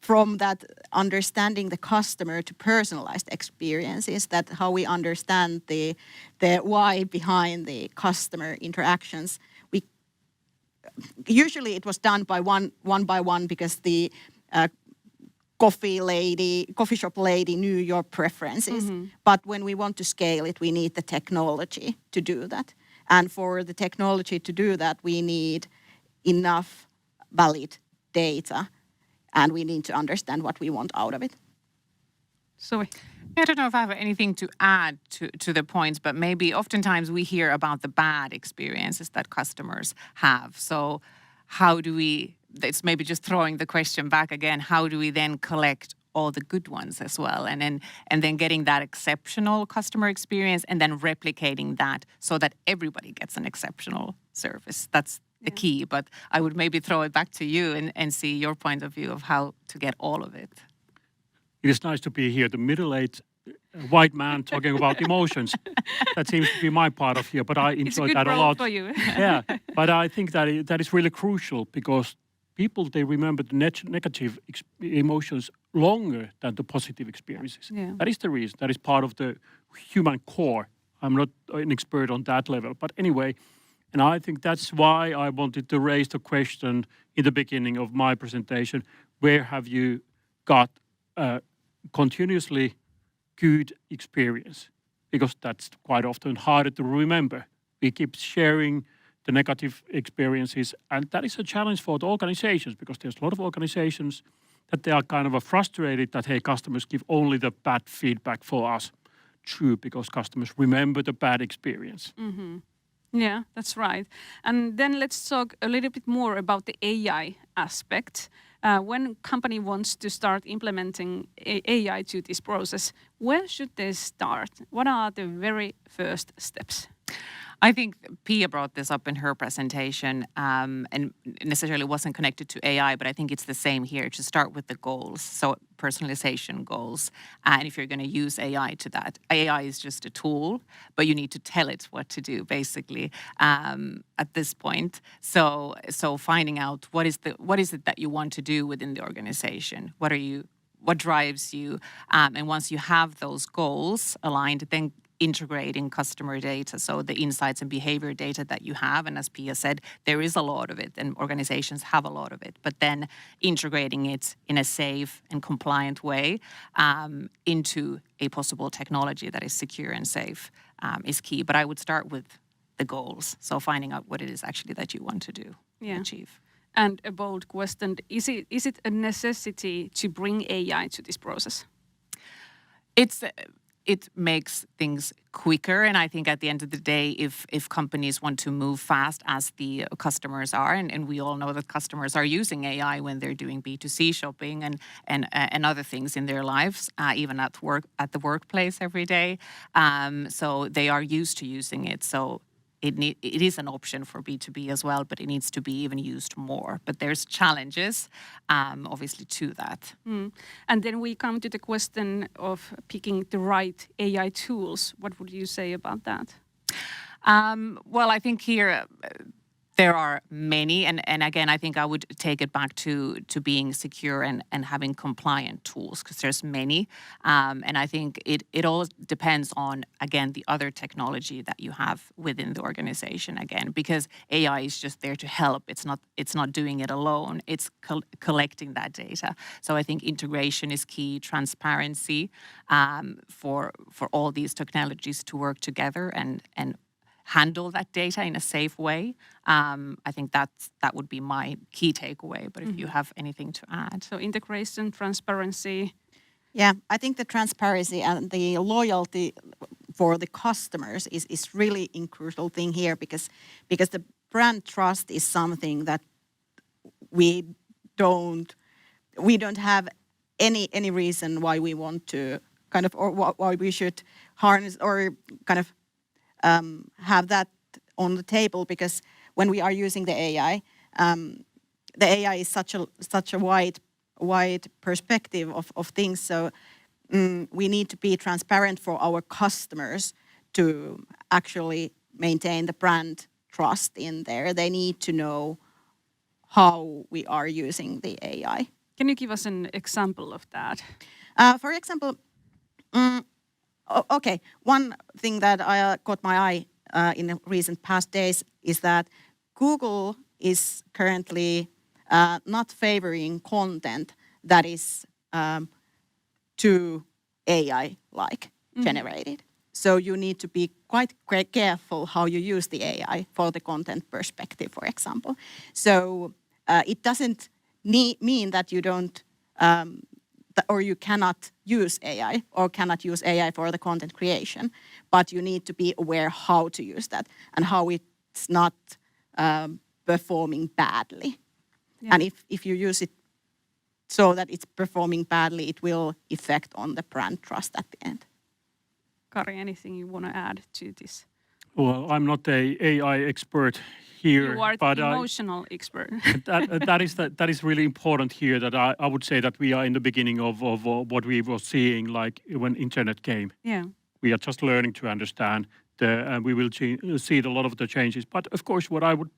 from that understanding the customer to personalized experiences, that how we understand the why behind the customer interactions. Usually it was done by one by one because the coffee shop lady knew your preferences. But when we want to scale it, we need the technology to do that. And for the technology to do that, we need enough valid data, and we need to understand what we want out of it. Zoe. I don't know if I have anything to add to the points, but maybe oftentimes we hear about the bad experiences that customers have. So how do we, it's maybe just throwing the question back again, how do we then collect all the good ones as well? And then getting that exceptional customer experience and then replicating that so that everybody gets an exceptional service. That's the key, but I would maybe throw it back to you and see your point of view of how to get all of it. It is nice to be here, the middle-aged white man talking about emotions. That seems to be my part of here, but I enjoy that a lot. For you. Yeah, but I think that is really crucial because people, they remember the negative emotions longer than the positive experiences. Yeah. That is the reason. That is part of the human core. I'm not an expert on that level, but anyway, and I think that's why I wanted to raise the question in the beginning of my presentation, where have you got continuously good experience? Because that's quite often harder to remember. We keep sharing the negative experiences, and that is a challenge for the organizations because there's a lot of organizations that they are kind of frustrated that, hey, customers give only the bad feedback for us. True, because customers remember the bad experience. Yeah, that's right. And then let's talk a little bit more about the AI aspect. When company wants to start implementing AI to this process, where should they start? What are the very first steps? I think Pia brought this up in her presentation, and necessarily wasn't connected to AI, but I think it's the same here, to start with the goals. So personalization goals. And if you're going to use AI to that, AI is just a tool, but you need to tell it what to do, basically, at this point. So finding out what is it that you want to do within the organization? What drives you? And once you have those goals aligned, then integrating customer data, so the insights and behavior data that you have. And as Pia said, there is a lot of it and organizations have a lot of it. But then integrating it in a safe and compliant way into a possible technology that is secure and safe is key. But I would start with the goals. So finding out what it is actually that you want to do and achieve. And a bold question, is it a necessity to bring AI to this process? It makes things quicker. And I think at the end of the day, if companies want to move fast as the customers are, and we all know that customers are using AI when they're doing B2C shopping and other things in their lives, even at the workplace every day. So they are used to using it. So it is an option for B2B as well, but it needs to be even used more. But there's challenges, obviously, to that. And then we come to the question of picking the right AI tools. What would you say about that? Well, I think here there are many, and again, I think I would take it back to being secure and having compliant tools, because there's many, and I think it all depends on, again, the other technology that you have within the organization, again, because AI is just there to help. It's not doing it alone. It's collecting that data. So I think integration is key, transparency for all these technologies to work together and handle that data in a safe way. I think that would be my key takeaway. But if you have anything to add. So integration, transparency. Yeah, I think the transparency and the loyalty for the customers is really a crucial thing here, because the brand trust is something that we don't have any reason why we want to kind of, or why we should harness or kind of have that on the table, because when we are using the AI is such a wide perspective of things. So we need to be transparent for our customers to actually maintain the brand trust in there. They need to know how we are using the AI. Can you give us an example of that? For example, okay, one thing that caught my eye in the recent past days is that Google is currently not favoring content that is too AI-like generated. So you need to be quite careful how you use the AI for the content perspective, for example. So it doesn't mean that you don't or you cannot use AI or cannot use AI for the content creation, but you need to be aware how to use that and how it's not performing badly. Yeah. And if you use it so that it's performing badly, it will affect on the brand trust at the end. Kari, anything you want to add to this? Well, I'm not an AI expert here. You are the emotional expert. that is really important here, that I would say that we are in the beginning of what we were seeing, like when internet came. Yeah. We are just learning to understand, and we will see a lot of the changes. But of course, what I would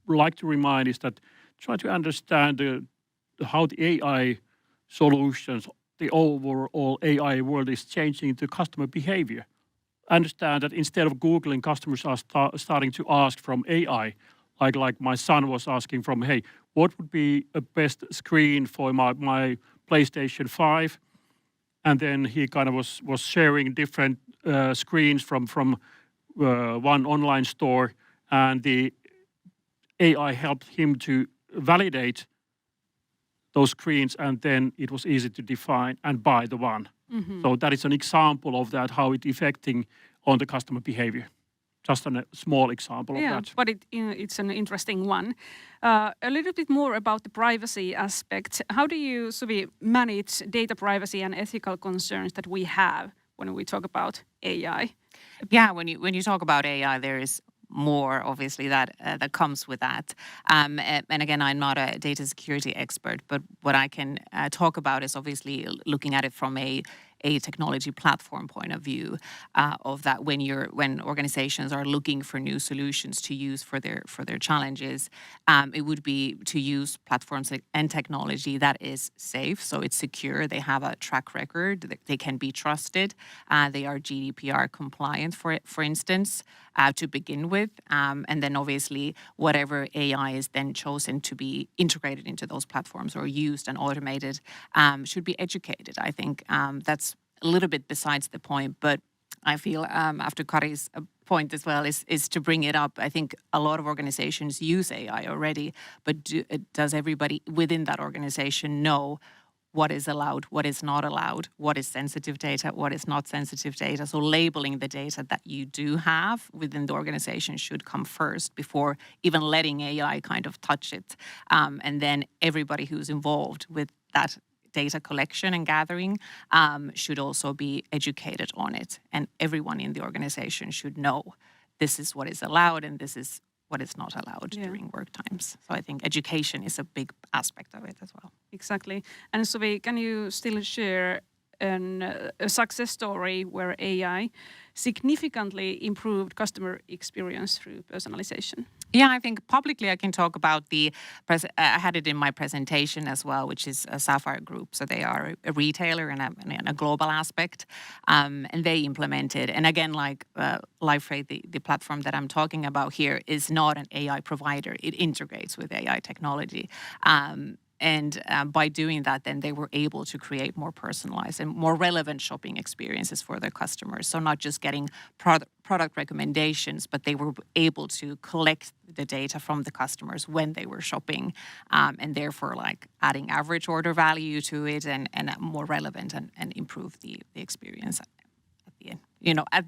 like to remind is that try to understand how the AI solutions, the overall AI world is changing the customer behavior. Understand that instead of Googling, customers are starting to ask from AI, like my son was asking from, hey, what would be a best screen for my PlayStation 5? And then he kind of was sharing different screens from one online store, and the AI helped him to validate those screens, and then it was easy to define and buy the one. Mm-hmm. So that is an example of that, how it's affecting on the customer behavior. just a small example of that. But it's an interesting one. A little bit more about the privacy aspect. How do you manage data privacy and ethical concerns that we have when we talk about AI? Yeah, when you talk about AI, there is more obviously that comes with that. And again, I'm not a data security expert, but what I can talk about is obviously looking at it from a technology platform point of view, of that when organizations are looking for new solutions to use for their challenges, it would be to use platforms and technology that is safe, so it's secure. They have a track record. They can be trusted. They are GDPR compliant, for instance, to begin with, and then obviously whatever AI is then chosen to be integrated into those platforms or used and automated should be educated. I think that's a little bit besides the point, but I feel after Kari's point as well is to bring it up. I think a lot of organizations use AI already, but does everybody within that organization know what is allowed, what is not allowed, what is sensitive data, what is not sensitive data? So labeling the data that you do have within the organization should come first before even letting AI kind of touch it. And then everybody who's involved with that data collection and gathering should also be educated on it. And everyone in the organization should know this is what is allowed and this is what is not allowed during work times. So I think education is a big aspect of it as well. Exactly. And Suvi, can you still share a success story where AI significantly improved customer experience through personalization? Yeah, I think publicly I can talk about I had it in my presentation as well, which is a Sapphire Group. So they are a retailer and a global aspect, and they implemented. And again, like LifeRate, the platform that I'm talking about here is not an AI provider. It integrates with AI technology. And by doing that, then they were able to create more personalized and more relevant shopping experiences for their customers. So not just getting product recommendations, but they were able to collect the data from the customers when they were shopping, and therefore like adding average order value to it and more relevant and improve the experience at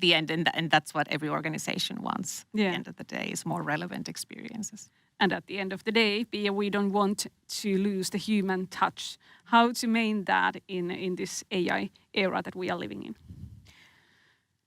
the end. And that's what every organization wants. At the end of the day, is more relevant experiences. And at the end of the day, Pia, we don't want to lose the human touch. How to maintain that in this AI era that we are living in?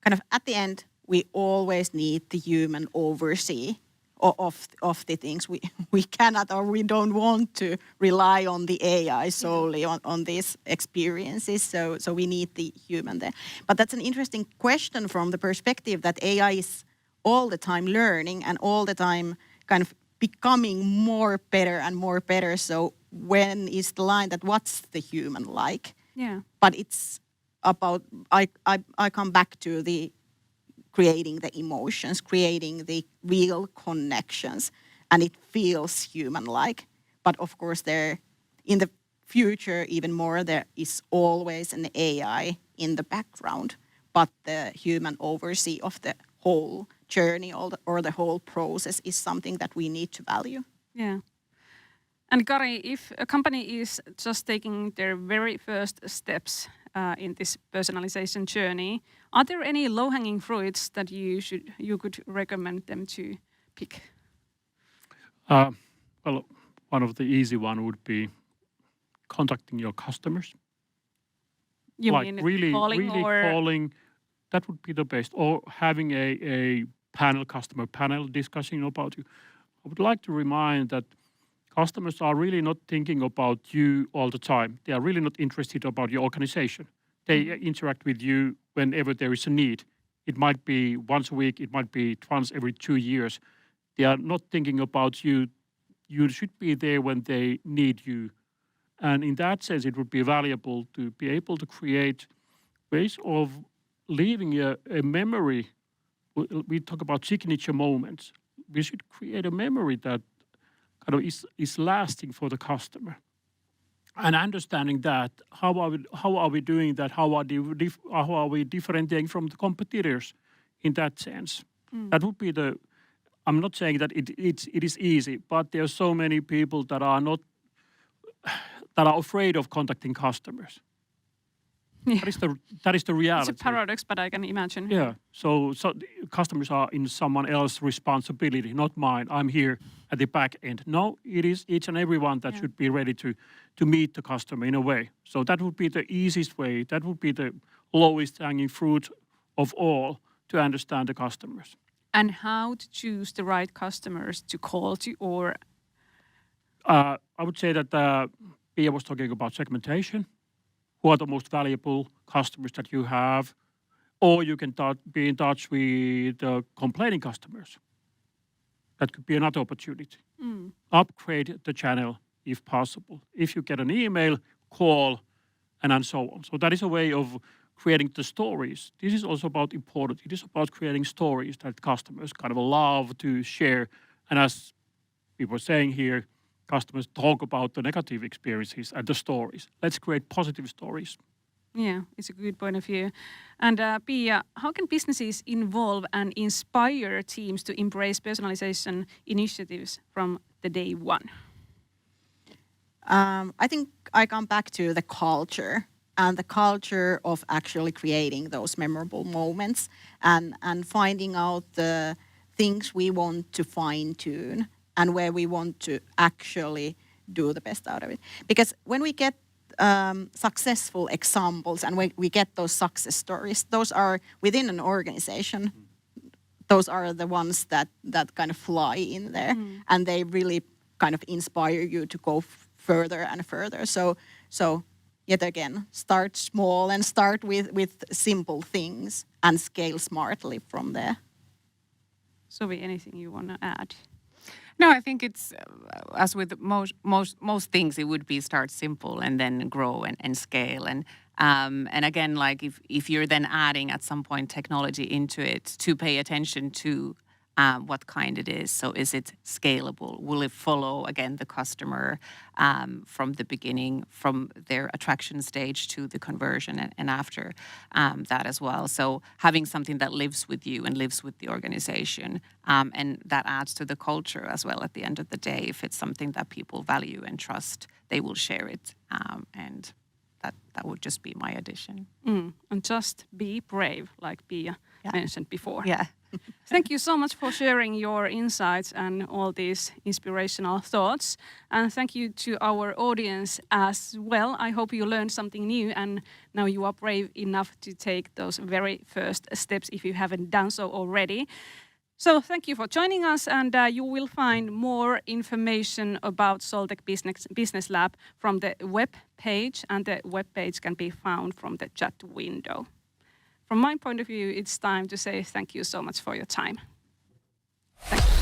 Kind of at the end, we always need the human oversee of the things. We cannot or we don't want to rely on the AI solely on these experiences. So we need the human there. But that's an interesting question from the perspective that AI is all the time learning and all the time kind of becoming more better and more better. So when is the line that what's the human like? Yeah. But it's about, I come back to the creating the emotions, creating the real connections, and it feels human-like. But of course, in the future, even more, there is always an AI in the background, but the human oversee of the whole journey or the whole process is something that we need to value. Yeah. And Kari, if a company is just taking their very first steps in this personalization journey, are there any low-hanging fruits that you could recommend them to pick? Well, one of the easy one would be contacting your customers. You like mean really calling, that would be the best. Or having a customer panel discussing about you. I would like to remind that customers are really not thinking about you all the time. They are really not interested about your organization. They interact with you whenever there is a need. It might be once a week, it might be once every 2 years. They are not thinking about you. You should be there when they need you. And in that sense, it would be valuable to be able to create ways of leaving a memory. We talk about signature moments. We should create a memory that kind of is lasting for the customer. And understanding that, how are we doing that? How are we differentiating from the competitors in that sense? That would be I'm not saying that it is easy, but there are so many people that are afraid of contacting customers. Yeah. That is the reality. It's a paradox, but I can imagine. Yeah. So the customers are in someone else's responsibility, not mine. I'm here at the back end. No, it is each and everyone that should be ready to meet the customer in a way. So that would be the easiest way. That would be the lowest hanging fruit of all to understand the customers. And how to choose the right customers to call to, or I would say that Pia was talking about segmentation. Who are the most valuable customers that you have? Or you can be in touch with complaining customers. That could be another opportunity. Upgrade the channel if possible. If you get an email, call, and so on. So that is a way of creating the stories. This is also about important. It is about creating stories that customers kind of love to share. And as we were saying here, customers talk about the negative experiences and the stories. Let's create positive stories. yeah, it's a good point of view. And Pia, how can businesses involve and inspire teams to embrace personalization initiatives from the day one? I think I come back to the culture and the culture of actually creating those memorable moments and finding out the things we want to fine-tune and where we want to actually do the best out of it. Because when we get successful examples and when we get those success stories, those are within an organization. Those are the ones that kind of fly in there, and they really kind of inspire you to go further and further. So yet again, start small and start with simple things and scale smartly from there. Sophie, anything you want to add? No, I think it's as with most things, it would be start simple and then grow and scale. And again, like if you're then adding at some point technology into it, to pay attention to what kind it is. So is it scalable? Will it follow, again, the customer from the beginning, from their attraction stage to the conversion and after that as well? So having something that lives with you and lives with the organization, and that adds to the culture as well at the end of the day. If it's something that people value and trust, they will share it. And that would just be my addition. And just be brave, like Pia mentioned before. Yeah. Thank you so much for sharing your insights and all these inspirational thoughts. And thank you to our audience as well. I hope you learned something new and now you are brave enough to take those very first steps if you haven't done so already. So thank you for joining us, and you will find more information about Soltech Business Lab from the web page, and the web page can be found from the chat window. From my point of view, it's time to say thank you so much for your time. Thank you.